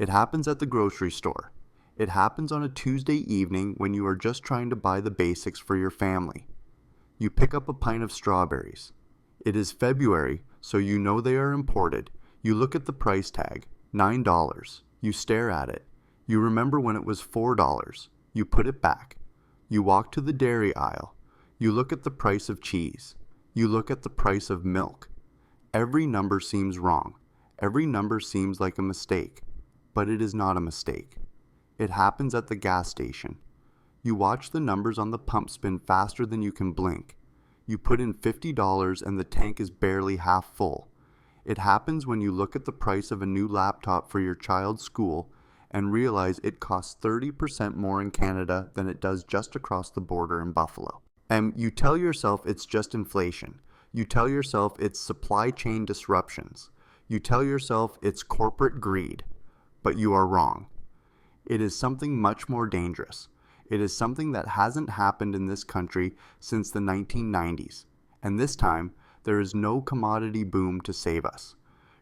It happens at the grocery store. It happens on a Tuesday evening when you are just trying to buy the basics for your family. You pick up a pint of strawberries. It is February, so you know they are imported. You look at the price tag, $9. You stare at it. You remember when it was $4. You put it back. You walk to the dairy aisle. You look at the price of cheese. You look at the price of milk. Every number seems wrong. Every number seems like a mistake. But it is not a mistake. It happens at the gas station. You watch the numbers on the pump spin faster than you can blink. You put in $50 and the tank is barely half full. It happens when you look at the price of a new laptop for your child's school and realize it costs 30% more in Canada than it does just across the border in Buffalo. And you tell yourself it's just inflation. You tell yourself it's supply chain disruptions. You tell yourself it's corporate greed. But you are wrong. It is something much more dangerous. It is something that hasn't happened in this country since the 1990s. And this time, there is no commodity boom to save us.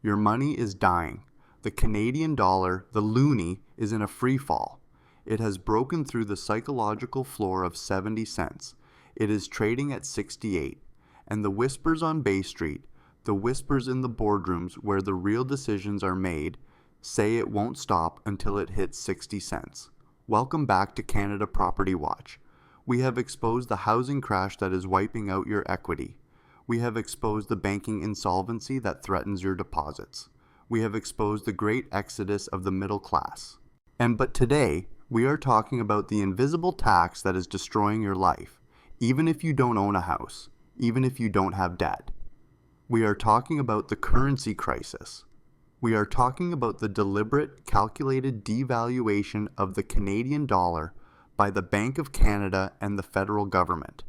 Your money is dying. The Canadian dollar, the loonie, is in a free fall. It has broken through the psychological floor of 70 cents. It is trading at 68. And the whispers on Bay Street, the whispers in the boardrooms where the real decisions are made, say it won't stop until it hits 60 cents. Welcome back to Canada Property Watch. We have exposed the housing crash that is wiping out your equity. We have exposed the banking insolvency that threatens your deposits. We have exposed the great exodus of the middle class. But today, we are talking about the invisible tax that is destroying your life, even if you don't own a house, even if you don't have debt. We are talking about the currency crisis. We are talking about the deliberate, calculated devaluation of the Canadian dollar by the Bank of Canada and the federal government.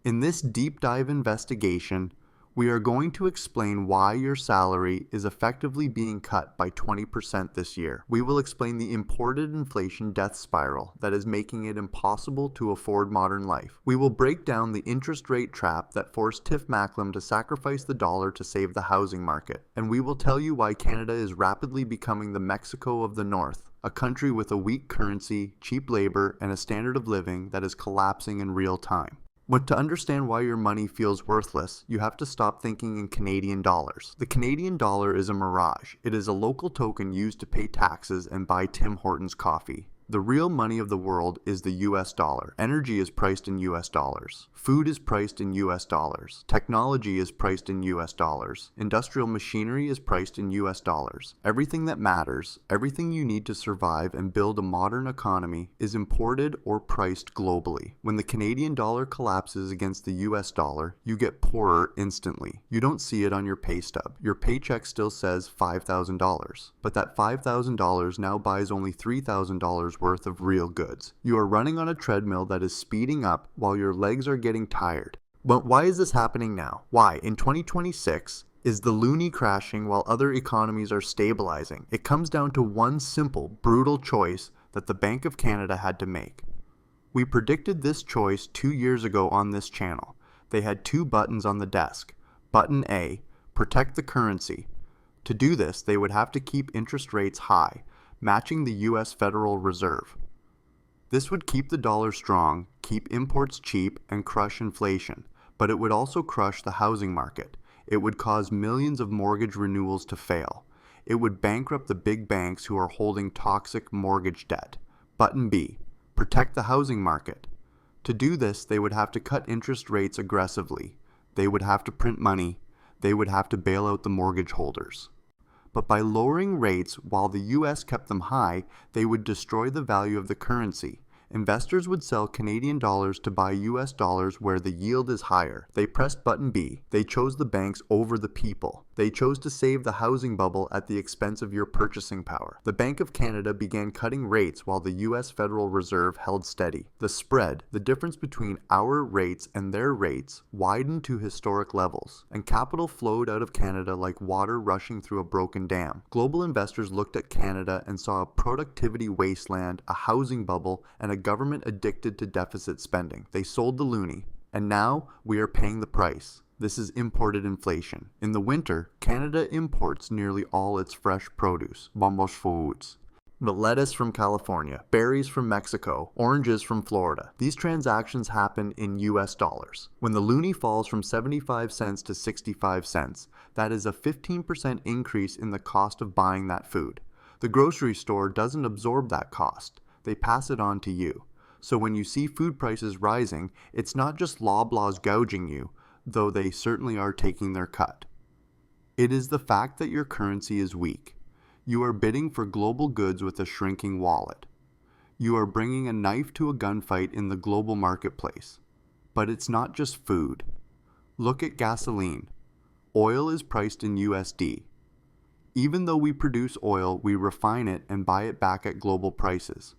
In this deep dive investigation, we are going to explain why your salary is effectively being cut by 20% this year. We will explain the imported inflation death spiral that is making it impossible to afford modern life. We will break down the interest rate trap that forced Tiff Macklem to sacrifice the dollar to save the housing market. And we will tell you why Canada is rapidly becoming the Mexico of the North, a country with a weak currency, cheap labor, and a standard of living that is collapsing in real time. But to understand why your money feels worthless, you have to stop thinking in Canadian dollars. The Canadian dollar is a mirage. It is a local token used to pay taxes and buy Tim Hortons coffee. The real money of the world is the US dollar. Energy is priced in US dollars. Food is priced in US dollars. Technology is priced in US dollars. Industrial machinery is priced in US dollars. Everything that matters, everything you need to survive and build a modern economy is imported or priced globally. When the Canadian dollar collapses against the US dollar, you get poorer instantly. You don't see it on your pay stub. Your paycheck still says $5,000, but that $5,000 now buys only $3,000 worth of real goods. You are running on a treadmill that is speeding up while your legs are getting tired. But why is this happening now? Why, in 2026, is the loonie crashing while other economies are stabilizing? It comes down to one simple, brutal choice that the Bank of Canada had to make. We predicted this choice 2 years ago on this channel. They had two buttons on the desk. Button A, protect the currency. To do this, they would have to keep interest rates high, matching the US Federal Reserve. This would keep the dollar strong, keep imports cheap, and crush inflation, but it would also crush the housing market. It would cause millions of mortgage renewals to fail. It would bankrupt the big banks who are holding toxic mortgage debt. Button B, protect the housing market. To do this, they would have to cut interest rates aggressively. They would have to print money. They would have to bail out the mortgage holders. But by lowering rates while the US kept them high, they would destroy the value of the currency. Investors would sell Canadian dollars to buy US dollars where the yield is higher. They pressed button B. They chose the banks over the people. They chose to save the housing bubble at the expense of your purchasing power. The Bank of Canada began cutting rates while the US Federal Reserve held steady. The spread, the difference between our rates and their rates, widened to historic levels, and capital flowed out of Canada like water rushing through a broken dam. Global investors looked at Canada and saw a productivity wasteland, a housing bubble, and a government addicted to deficit spending. They sold the loonie, and now we are paying the price. This is imported inflation. In the winter, Canada imports nearly all its fresh produce, bombos foods. but lettuce from California, berries from Mexico, oranges from Florida. These transactions happen in US dollars. When the loonie falls from 75 cents to 65 cents, that is a 15% increase in the cost of buying that food. The grocery store doesn't absorb that cost. They pass it on to you. So when you see food prices rising, it's not just Loblaws gouging you, though they certainly are taking their cut. It is the fact that your currency is weak. You are bidding for global goods with a shrinking wallet. You are bringing a knife to a gunfight in the global marketplace. But it's not just food. Look at gasoline. Oil is priced in USD. Even though we produce oil, we refine it and buy it back at global prices.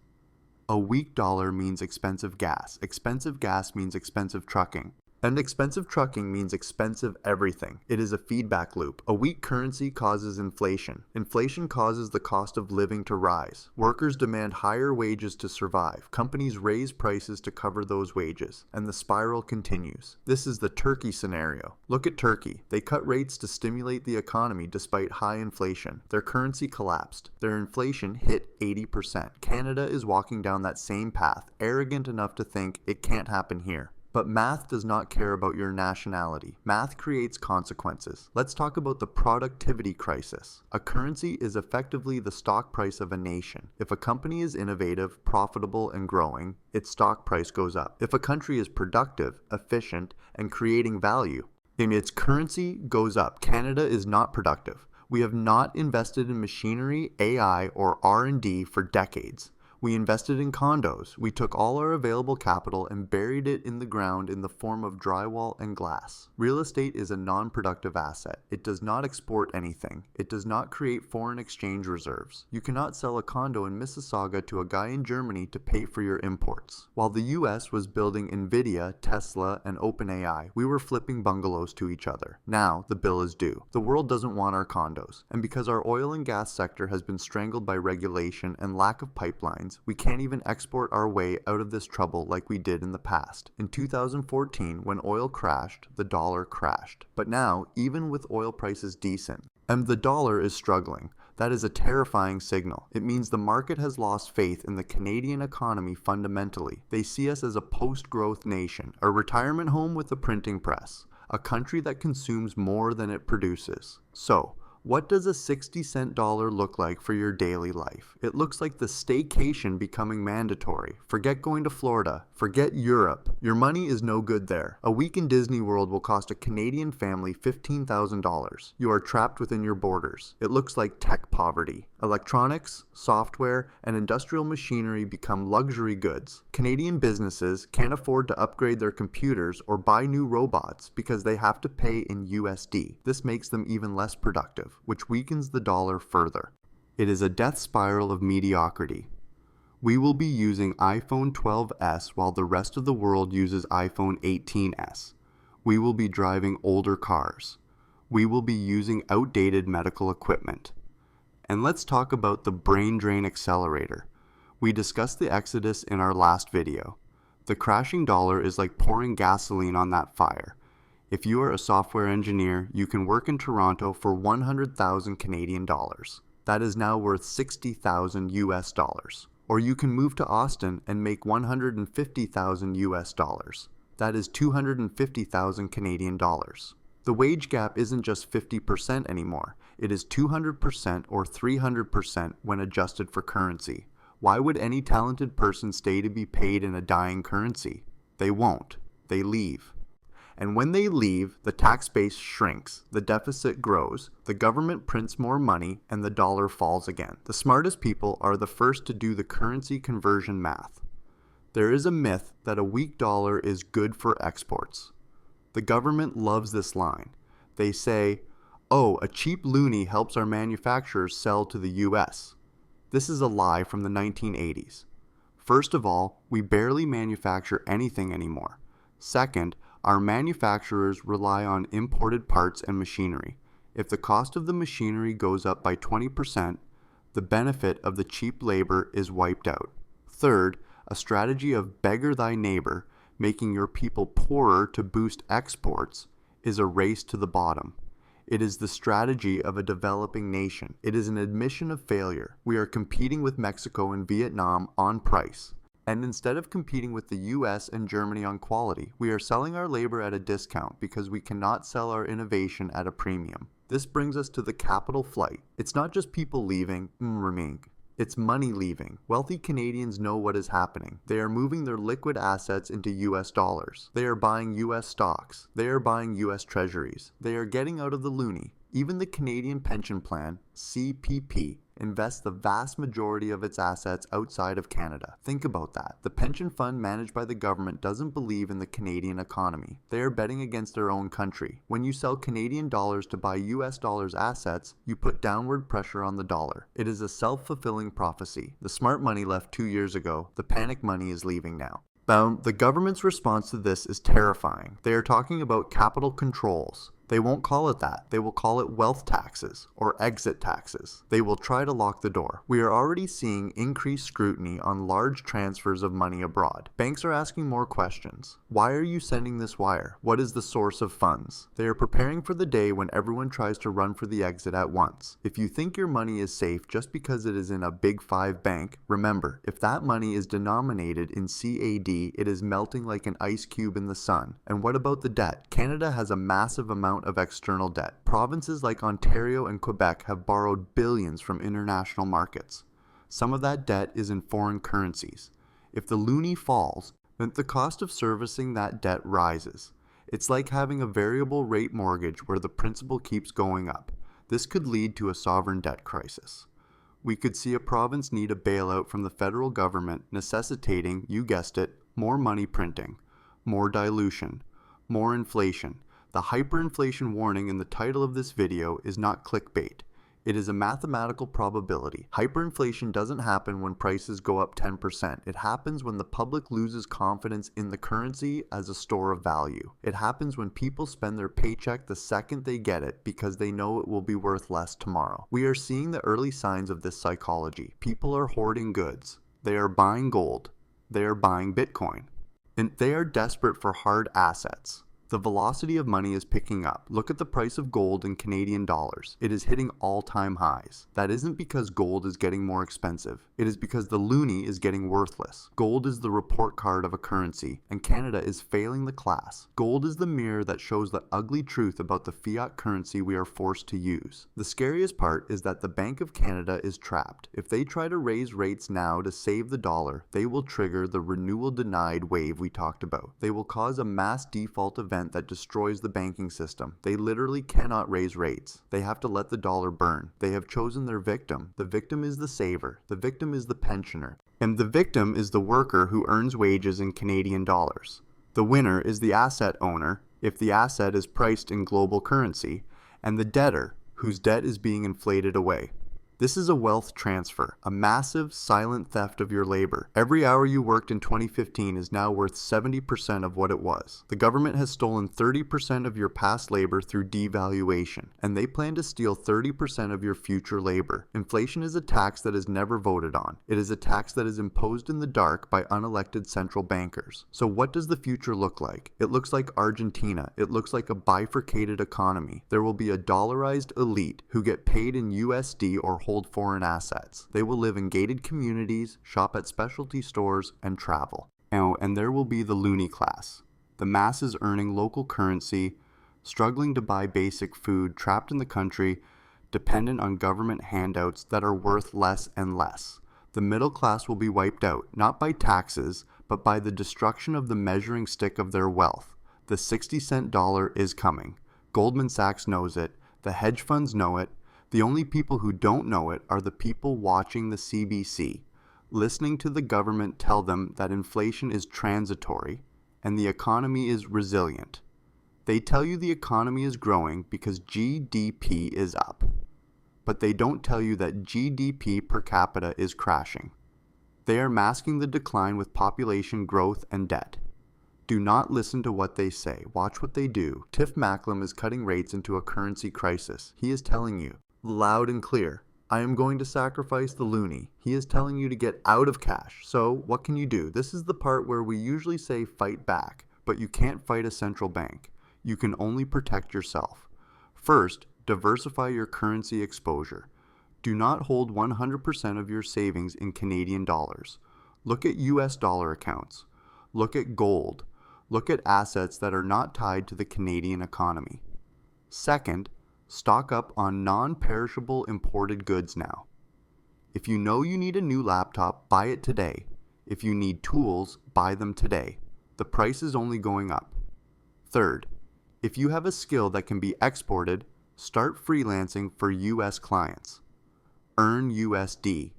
A weak dollar means expensive gas. Expensive gas means expensive trucking. And expensive trucking means expensive everything. It is a feedback loop. A weak currency causes inflation. Inflation causes the cost of living to rise. Workers demand higher wages to survive. Companies raise prices to cover those wages. And the spiral continues. This is the Turkey scenario. Look at Turkey. They cut rates to stimulate the economy despite high inflation. Their currency collapsed. Their inflation hit 80%. Canada is walking down that same path, arrogant enough to think it can't happen here. But math does not care about your nationality. Math creates consequences. Let's talk about the productivity crisis. A currency is effectively the stock price of a nation. If a company is innovative, profitable, and growing, its stock price goes up. If a country is productive, efficient, and creating value, then its currency goes up. Canada is not productive. We have not invested in machinery, AI, or R&D for decades. We invested in condos. We took all our available capital and buried it in the ground in the form of drywall and glass. Real estate is a non-productive asset. It does not export anything. It does not create foreign exchange reserves. You cannot sell a condo in Mississauga to a guy in Germany to pay for your imports. While the US was building Nvidia, Tesla, and OpenAI, we were flipping bungalows to each other. Now, the bill is due. The world doesn't want our condos. And because our oil and gas sector has been strangled by regulation and lack of pipelines, we can't even export our way out of this trouble like we did in the past. In 2014, when oil crashed, the dollar crashed. But now, even with oil prices decent, and the dollar is struggling, that is a terrifying signal. It means the market has lost faith in the Canadian economy fundamentally. They see us as a post-growth nation, a retirement home with a printing press, a country that consumes more than it produces. So, what does a 60-cent dollar look like for your daily life? It looks like the staycation becoming mandatory. Forget going to Florida. Forget Europe. Your money is no good there. A week in Disney World will cost a Canadian family $15,000. You are trapped within your borders. It looks like tech poverty. Electronics, software, and industrial machinery become luxury goods. Canadian businesses can't afford to upgrade their computers or buy new robots because they have to pay in USD. This makes them even less productive, which weakens the dollar further. It is a death spiral of mediocrity. We will be using iPhone 12s while the rest of the world uses iPhone 18s. We will be driving older cars. We will be using outdated medical equipment. And let's talk about the brain drain accelerator. We discussed the exodus in our last video. The crashing dollar is like pouring gasoline on that fire. If you are a software engineer, you can work in Toronto for 100,000 Canadian dollars. That is now worth 60,000 US dollars. Or you can move to Austin and make 150,000 US dollars. That is 250,000 Canadian dollars. The wage gap isn't just 50% anymore. It is 200% or 300% when adjusted for currency. Why would any talented person stay to be paid in a dying currency? They won't. They leave. And when they leave, the tax base shrinks, the deficit grows, the government prints more money, and the dollar falls again. The smartest people are the first to do the currency conversion math. There is a myth that a weak dollar is good for exports. The government loves this line. They say, "Oh, a cheap loonie helps our manufacturers sell to the US." This is a lie from the 1980s. First of all, we barely manufacture anything anymore. Second, our manufacturers rely on imported parts and machinery. If the cost of the machinery goes up by 20%, the benefit of the cheap labor is wiped out. Third, a strategy of beggar thy neighbor, making your people poorer to boost exports, is a race to the bottom. It is the strategy of a developing nation. It is an admission of failure. We are competing with Mexico and Vietnam on price. And instead of competing with the US and Germany on quality, we are selling our labor at a discount because we cannot sell our innovation at a premium. This brings us to the capital flight. It's not just people leaving, it's money leaving. Wealthy Canadians know what is happening. They are moving their liquid assets into US dollars. They are buying US stocks. They are buying US treasuries. They are getting out of the Loonie. Even the Canadian Pension Plan, CPP, invests the vast majority of its assets outside of Canada. Think about that. The pension fund managed by the government doesn't believe in the Canadian economy. They are betting against their own country. When you sell Canadian dollars to buy US dollars assets, you put downward pressure on the dollar. It is a self-fulfilling prophecy. The smart money left 2 years ago. The panic money is leaving now. The government's response to this is terrifying. They are talking about capital controls. They won't call it that. They will call it wealth taxes or exit taxes. They will try to lock the door. We are already seeing increased scrutiny on large transfers of money abroad. Banks are asking more questions. Why are you sending this wire? What is the source of funds? They are preparing for the day when everyone tries to run for the exit at once. If you think your money is safe just because it is in a Big Five bank, remember, if that money is denominated in CAD, it is melting like an ice cube in the sun. And what about the debt? Canada has a massive amount of external debt. Provinces like Ontario and Quebec have borrowed billions from international markets. Some of that debt is in foreign currencies. If the loonie falls, then the cost of servicing that debt rises. It's like having a variable rate mortgage where the principal keeps going up. This could lead to a sovereign debt crisis. We could see a province need a bailout from the federal government, necessitating, you guessed it, more money printing, more dilution, more inflation. The hyperinflation warning in the title of this video is not clickbait. It is a mathematical probability. Hyperinflation doesn't happen when prices go up 10%. It happens when the public loses confidence in the currency as a store of value. It happens when people spend their paycheck the second they get it because they know it will be worth less tomorrow. We are seeing the early signs of this psychology. People are hoarding goods. They are buying gold. They are buying Bitcoin. And they are desperate for hard assets. The velocity of money is picking up. Look at the price of gold in Canadian dollars. It is hitting all-time highs. That isn't because gold is getting more expensive. It is because the loonie is getting worthless. Gold is the report card of a currency, and Canada is failing the class. Gold is the mirror that shows the ugly truth about the fiat currency we are forced to use. The scariest part is that the Bank of Canada is trapped. If they try to raise rates now to save the dollar, they will trigger the renewal denied wave we talked about. They will cause a mass default event that destroys the banking system. They literally cannot raise rates. They have to let the dollar burn. They have chosen their victim. The victim is the saver. The victim is the pensioner. And the victim is the worker who earns wages in Canadian dollars. The winner is the asset owner, if the asset is priced in global currency, and the debtor, whose debt is being inflated away. This is a wealth transfer, a massive, silent theft of your labor. Every hour you worked in 2015 is now worth 70% of what it was. The government has stolen 30% of your past labor through devaluation, and they plan to steal 30% of your future labor. Inflation is a tax that is never voted on. It is a tax that is imposed in the dark by unelected central bankers. So what does the future look like? It looks like Argentina. It looks like a bifurcated economy. There will be a dollarized elite who get paid in USD or hold foreign assets. They will live in gated communities, shop at specialty stores, and travel. And there will be the loonie class, the masses earning local currency, struggling to buy basic food, trapped in the country, dependent on government handouts that are worth less and less. The middle class will be wiped out, not by taxes, but by the destruction of the measuring stick of their wealth. The 60-cent dollar is coming. Goldman Sachs knows it. The hedge funds know it. The only people who don't know it are the people watching the CBC, listening to the government tell them that inflation is transitory and the economy is resilient. They tell you the economy is growing because GDP is up, but they don't tell you that GDP per capita is crashing. They are masking the decline with population growth and debt. Do not listen to what they say. Watch what they do. Tiff Macklem is cutting rates into a currency crisis. He is telling you, loud and clear, I am going to sacrifice the loonie. He is telling you to get out of cash. So what can you do? This is the part where we usually say fight back, but you can't fight a central bank. You can only protect yourself. First, Diversify your currency exposure. Do not hold 100% of your savings in Canadian dollars. Look at US dollar accounts. Look at gold. Look at assets that are not tied to the Canadian economy. Second, stock up on non-perishable imported goods now. If you know you need a new laptop, buy it today. If you need tools, buy them today. The price is only going up. Third, if you have a skill that can be exported, start freelancing for US clients. Earn USD.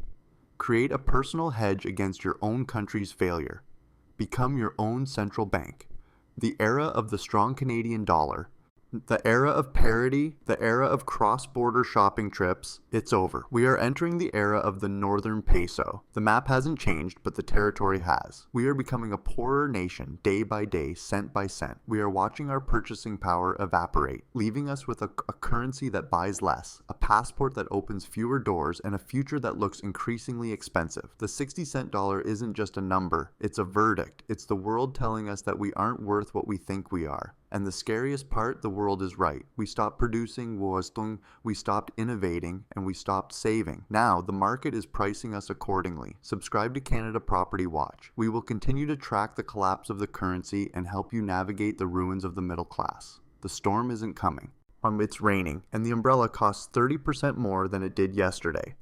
Create a personal hedge against your own country's failure. Become your own central bank. The era of the strong Canadian dollar, the era of parity, the era of cross-border shopping trips, it's over. We are entering the era of the northern peso. The map hasn't changed, but the territory has. We are becoming a poorer nation, day by day, cent by cent. We are watching our purchasing power evaporate, leaving us with a currency that buys less, a passport that opens fewer doors, and a future that looks increasingly expensive. The 60-cent dollar isn't just a number, it's a verdict. It's the world telling us that we aren't worth what we think we are. And the scariest part, the world is right. We stopped producing, we stopped innovating, and we stopped saving. Now, the market is pricing us accordingly. Subscribe to Canada Property Watch. We will continue to track the collapse of the currency and help you navigate the ruins of the middle class. The storm isn't coming. It's raining, and the umbrella costs 30% more than it did yesterday.